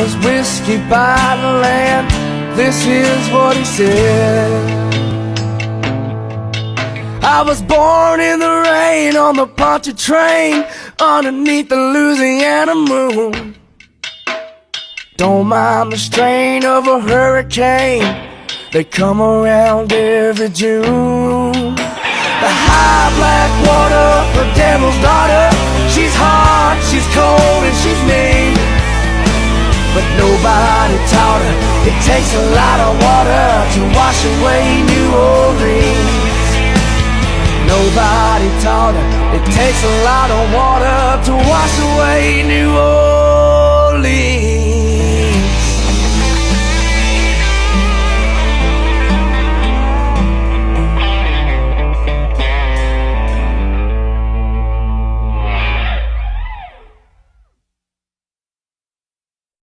was whiskey by the land. This is what he said. I was born in the rain on the Poncha train, underneath the Louisiana moon. Don't mind the strain of a hurricane, they come around every June. The high black water, the devil's daughter. She's hot, she's cold, and she's mean, but nobody taught her it takes a lot of water to wash away New Orleans. Nobody taught her it takes a lot of water to wash away New Orleans.